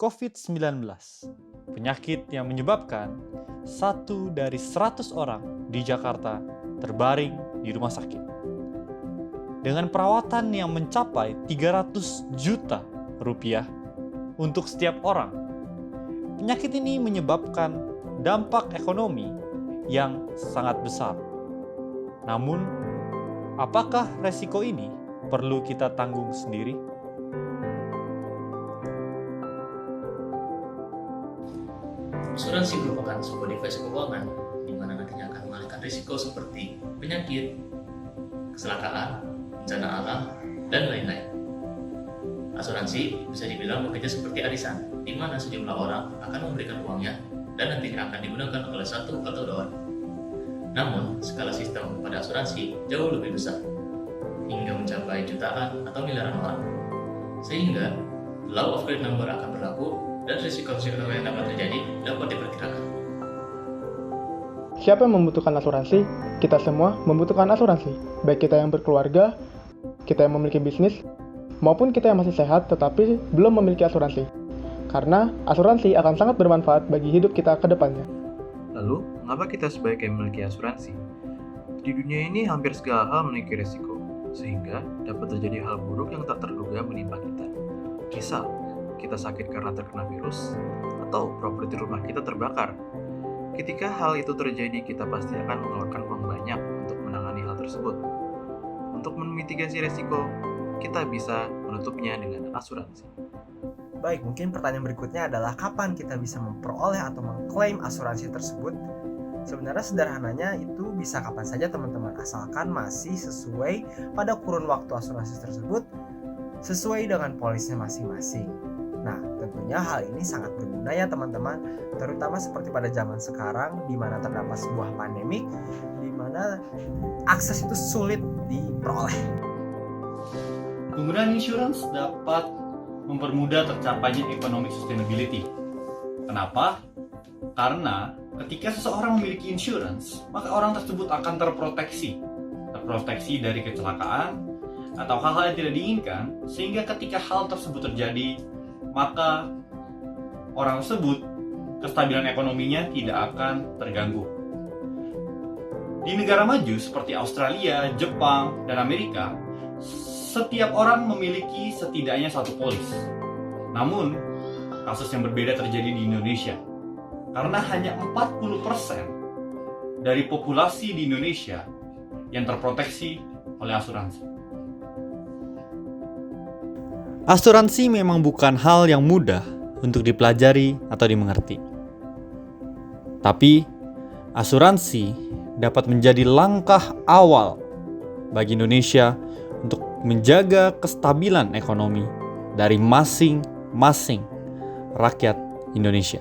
COVID-19, penyakit yang menyebabkan 1 dari 100 orang di Jakarta terbaring di rumah sakit. Dengan perawatan yang mencapai 300 juta rupiah untuk setiap orang, penyakit ini menyebabkan dampak ekonomi yang sangat besar. Namun, apakah resiko ini perlu kita tanggung sendiri? Asuransi merupakan sebuah device keuangan di mana nantinya akan mengalihkan risiko seperti penyakit, kecelakaan, bencana alam, dan lain-lain. Asuransi bisa dibilang bekerja seperti arisan, di mana sejumlah orang akan memberikan uangnya dan nantinya akan digunakan oleh satu atau dua orang. Namun, skala sistem pada asuransi jauh lebih besar, hingga mencapai jutaan atau miliaran orang. Sehingga, law of great number akan berlaku dan risiko-risiko yang dapat terjadi dapat diperkirakan. Siapa yang membutuhkan asuransi? Kita semua membutuhkan asuransi, baik kita yang berkeluarga, kita yang memiliki bisnis, maupun kita yang masih sehat tetapi belum memiliki asuransi. Karena asuransi akan sangat bermanfaat bagi hidup kita ke depannya. Lalu, mengapa kita sebaiknya memiliki asuransi? Di dunia ini hampir segala hal memiliki risiko, sehingga dapat terjadi hal buruk yang tak terduga menimpa kita. Misal, kita sakit karena terkena virus, atau properti rumah kita terbakar. Ketika hal itu terjadi, kita pasti akan mengeluarkan uang banyak untuk menangani hal tersebut. Untuk memitigasi risiko, kita bisa menutupnya dengan asuransi. Baik, mungkin pertanyaan berikutnya adalah kapan kita bisa memperoleh atau mengklaim asuransi tersebut? Sebenarnya sederhananya itu bisa kapan saja teman-teman, asalkan masih sesuai pada kurun waktu asuransi tersebut sesuai dengan polisnya masing-masing. Nah, tentunya hal ini sangat berguna ya teman-teman, terutama seperti pada zaman sekarang di mana terdapat sebuah pandemik di mana akses itu sulit diperoleh. Penggunaan insurance dapat mempermudah tercapainya economic sustainability. Kenapa? Karena ketika seseorang memiliki insurance, maka orang tersebut akan terproteksi dari kecelakaan atau hal-hal yang tidak diinginkan, sehingga ketika hal tersebut terjadi, maka orang tersebut kestabilan ekonominya tidak akan terganggu. Di negara maju seperti Australia, Jepang, dan Amerika, setiap orang memiliki setidaknya satu polis. Namun, kasus yang berbeda terjadi di Indonesia. Karena hanya 40% dari populasi di Indonesia yang terproteksi oleh asuransi. Asuransi memang bukan hal yang mudah untuk dipelajari atau dimengerti. Tapi, asuransi dapat menjadi langkah awal bagi Indonesia untuk menjaga kestabilan ekonomi dari masing-masing rakyat Indonesia.